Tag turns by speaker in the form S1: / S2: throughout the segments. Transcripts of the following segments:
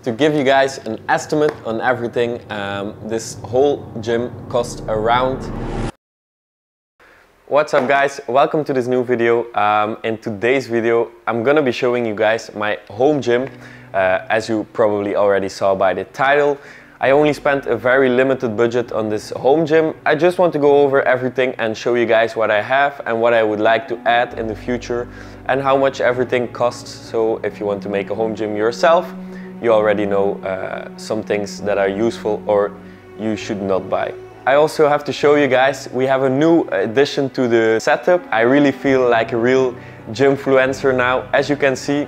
S1: To give you guys an estimate on everything, this whole gym cost around... What's up guys, welcome to this new video. In today's video I'm gonna be showing you guys my home gym. As you probably already saw by the title, I only spent a very limited budget on this home gym. I just want to go over everything and show you guys what I have and what I would like to add in the future and how much everything costs. So if you want to make a home gym yourself, you already know some things that are useful or you should not buy. I also have to show you guys, we have a new addition to the setup. I really feel like a real gymfluencer now. As you can see,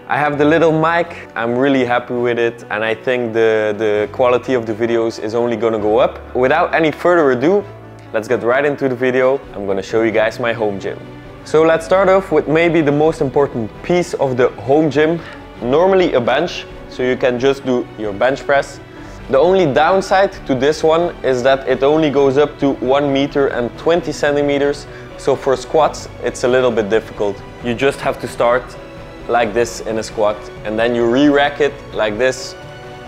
S1: I have the little mic. I'm really happy with it and I think the quality of the videos is only gonna go up. Without any further ado, let's get right into the video. I'm gonna show you guys my home gym. So let's start off with maybe the most important piece of the home gym. Normally a bench, so you can just do your bench press. The only downside to this one is that it only goes up to 1 meter and 20 centimeters. So for squats, it's a little bit difficult. You just have to start like this in a squat and then you re-rack it like this.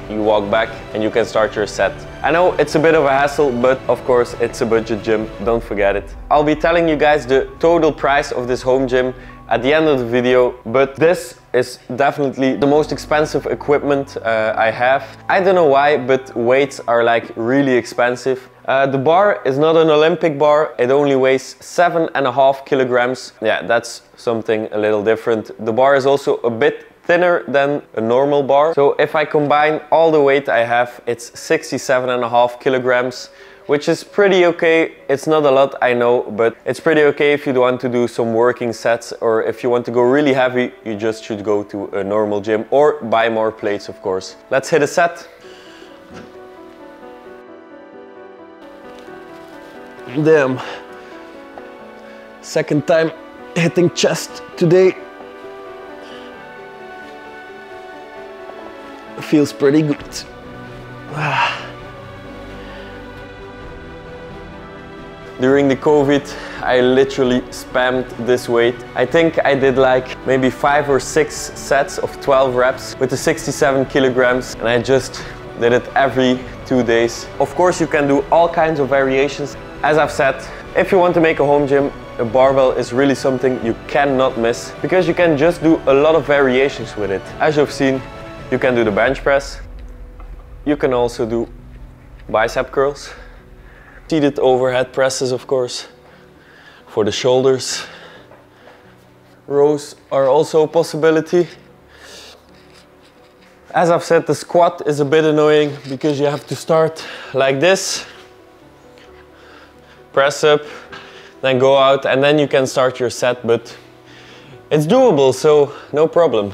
S1: You walk back and you can start your set. I know it's a bit of a hassle, but of course it's a budget gym, don't forget it. I'll be telling you guys the total price of this home gym at the end of the video, but this is definitely the most expensive equipment I have. I don't know why, but weights are like really expensive. The bar is not an Olympic bar, it only weighs 7.5 kilograms. Yeah, that's something a little different. The bar is also a bit thinner than a normal bar. So if I combine all the weight I have, it's 67.5 kilograms, which is pretty okay. It's not a lot, I know, but it's pretty okay if you want to do some working sets, or if you want to go really heavy, you just should go to a normal gym or buy more plates, of course. Let's hit a set. Damn. Second time hitting chest today. Feels pretty good. During the COVID, I literally spammed this weight. I think I did like maybe 5 or 6 sets of 12 reps with the 67 kilograms and I just did it every 2 days. Of course, you can do all kinds of variations. As I've said, if you want to make a home gym, a barbell is really something you cannot miss because you can just do a lot of variations with it. As you've seen, you can do the bench press. You can also do bicep curls. Seated overhead presses, of course, for the shoulders. Rows are also a possibility. As I've said, the squat is a bit annoying because you have to start like this. Press up, then go out, and then you can start your set, but it's doable, so no problem.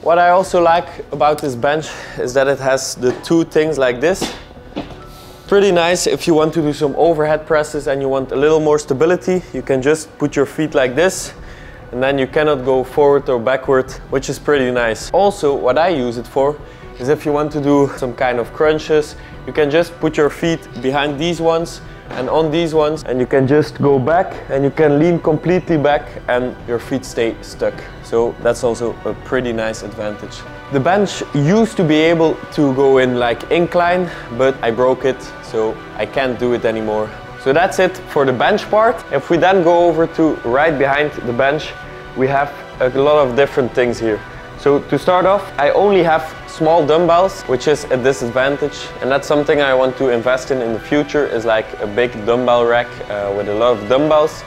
S1: What I also like about this bench is that it has the 2 things like this. Pretty nice if you want to do some overhead presses and you want a little more stability. You can just put your feet like this and then you cannot go forward or backward, which is pretty nice. Also, what I use it for is if you want to do some kind of crunches, you can just put your feet behind these ones and on these ones and you can just go back and you can lean completely back and your feet stay stuck. So that's also a pretty nice advantage. The bench used to be able to go in like incline, but I broke it, so I can't do it anymore. So that's it for the bench part. If we then go over to right behind the bench, we have a lot of different things here. So to start off, I only have small dumbbells, which is a disadvantage, and that's something I want to invest in the future, is like a big dumbbell rack with a lot of dumbbells,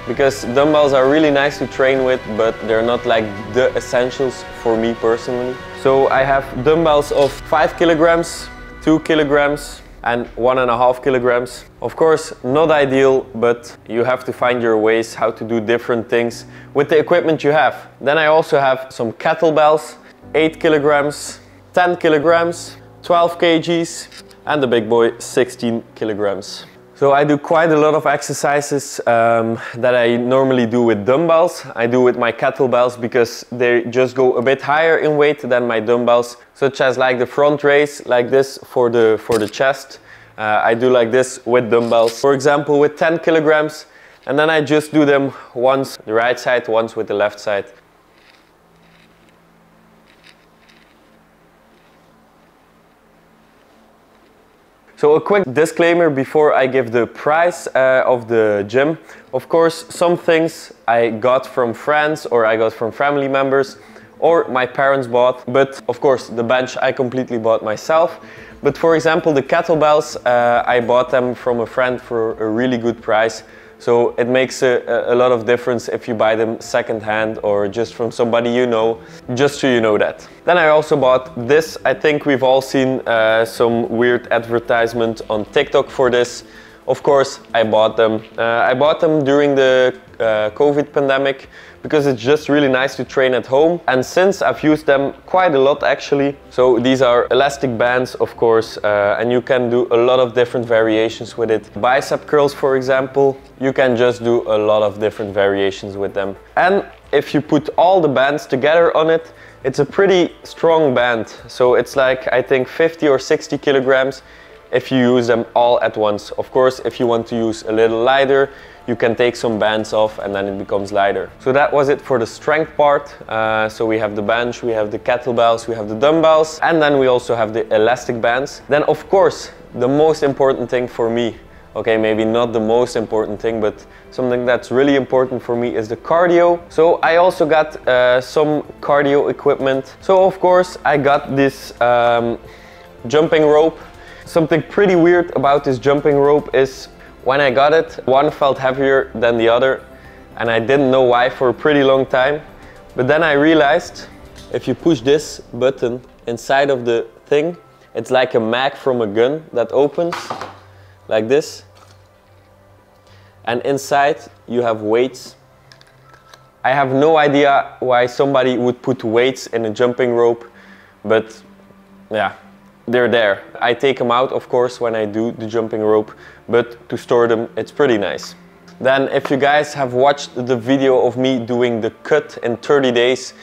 S1: because dumbbells are really nice to train with, but they're not like the essentials for me personally. So I have dumbbells of 5 kilograms, 2 kilograms and 1.5 kilograms. Of course, not ideal, but you have to find your ways how to do different things with the equipment you have. Then I also have some kettlebells, 8 kilograms, 10 kilograms, 12 kgs, and the big boy, 16 kilograms. So I do quite a lot of exercises that I normally do with dumbbells. I do with my kettlebells because they just go a bit higher in weight than my dumbbells, such as like the front raise, like this for the chest. I do like this with dumbbells, for example with 10 kilograms, and then I just do them once the right side, once with the left side. So a quick disclaimer before I give the price of the gym. Of course, some things I got from friends or I got from family members or my parents bought, but of course the bench I completely bought myself. But for example, the kettlebells, I bought them from a friend for a really good price. So it makes a lot of difference if you buy them secondhand or just from somebody you know, just so you know that. Then I also bought this. I think we've all seen some weird advertisement on TikTok for this. Of course, I bought them. I bought them during the COVID pandemic because it's just really nice to train at home. And since I've used them quite a lot actually. So these are elastic bands, of course, and you can do a lot of different variations with it. Bicep curls, for example, you can just do a lot of different variations with them. And if you put all the bands together on it, it's a pretty strong band. So it's like, I think 50 or 60 kilograms if you use them all at once. Of course, if you want to use a little lighter, you can take some bands off and then it becomes lighter. So that was it for the strength part. So we have the bench, we have the kettlebells, we have the dumbbells, and then we also have the elastic bands. Then of course, the most important thing for me, okay, maybe not the most important thing, but something that's really important for me is the cardio. So I also got some cardio equipment. So of course, I got this jumping rope. Something pretty weird about this jumping rope is when I got it, one felt heavier than the other and I didn't know why for a pretty long time. But then I realized if you push this button inside of the thing, it's like a mag from a gun that opens like this. And inside you have weights. I have no idea why somebody would put weights in a jumping rope, but yeah. They're there. I take them out, of course, when I do the jumping rope, but to store them, it's pretty nice. Then if you guys have watched the video of me doing the cut in 30 days,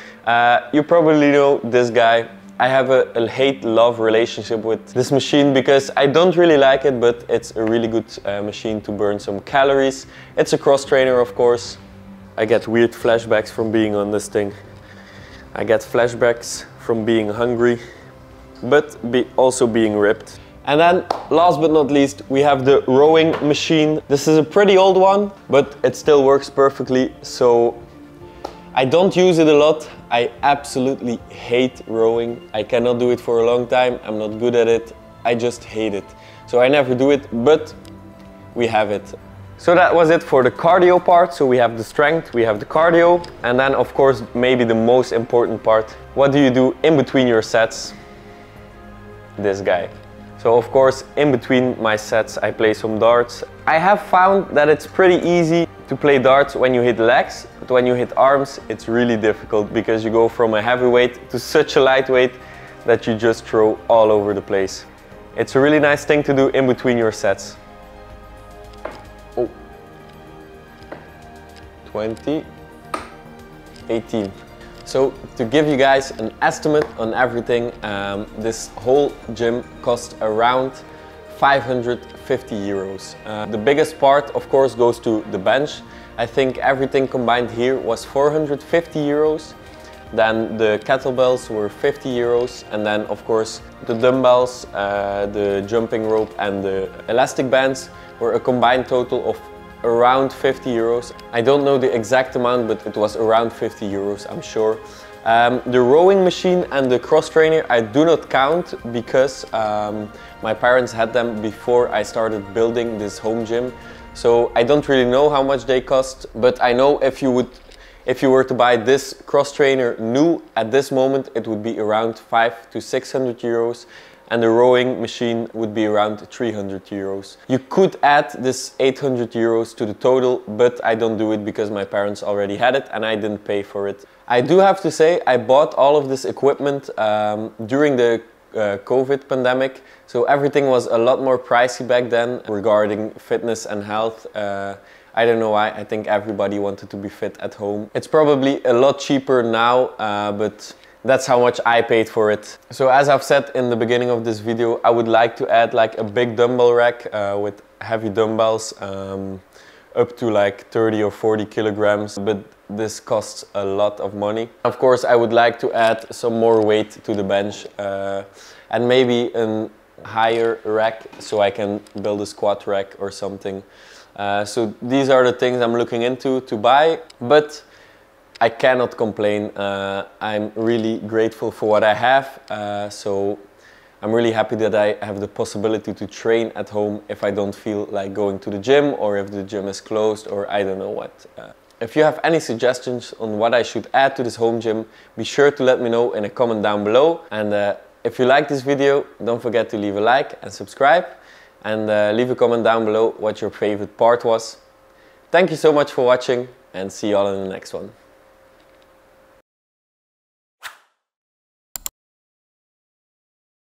S1: you probably know this guy. I have a hate-love relationship with this machine because I don't really like it, but it's a really good machine to burn some calories. It's a cross trainer, of course. I get weird flashbacks from being on this thing. I get flashbacks from being hungry, but also being ripped. And then last but not least, we have the rowing machine. This is a pretty old one, but it still works perfectly. So I don't use it a lot. I absolutely hate rowing. I cannot do it for a long time. I'm not good at it. I just hate it. So I never do it, but we have it. So that was it for the cardio part. So we have the strength, we have the cardio, and then of course maybe the most important part. What do you do in between your sets? This guy. So of course, in between my sets, I play some darts. I have found that it's pretty easy to play darts when you hit legs, but when you hit arms, it's really difficult because you go from a heavyweight to such a lightweight that you just throw all over the place. It's a really nice thing to do in between your sets. Oh. 20, 18. So to give you guys an estimate on everything, this whole gym cost around 550 euros. The biggest part, of course, goes to the bench. I think everything combined here was 450 euros. Then the kettlebells were 50 euros. And then, of course, the dumbbells, the jumping rope and the elastic bands were a combined total of around 50 euros. I don't know the exact amount, but it was around 50 euros, I'm sure. The rowing machine and the cross trainer I do not count because my parents had them before I started building this home gym. So I don't really know how much they cost, but I know if you were to buy this cross trainer new at this moment, it would be around 500 to 600 euros. And the rowing machine would be around 300 euros. You could add this 800 euros to the total, but I don't do it because my parents already had it and I didn't pay for it. I do have to say, I bought all of this equipment during the COVID pandemic, so everything was a lot more pricey back then regarding fitness and health. I don't know why, I think everybody wanted to be fit at home. It's probably a lot cheaper now, but that's how much I paid for it. So as I've said in the beginning of this video, I would like to add like a big dumbbell rack with heavy dumbbells up to like 30 or 40 kilograms, but this costs a lot of money. Of course, I would like to add some more weight to the bench and maybe higher rack so I can build a squat rack or something. So these are the things I'm looking into to buy, but I cannot complain. I'm really grateful for what I have. So I'm really happy that I have the possibility to train at home if I don't feel like going to the gym, or if the gym is closed, or I don't know what. If you have any suggestions on what I should add to this home gym, be sure to let me know in a comment down below. And if you like this video, don't forget to leave a like and subscribe. And leave a comment down below what your favorite part was. Thank you so much for watching, and see you all in the next one.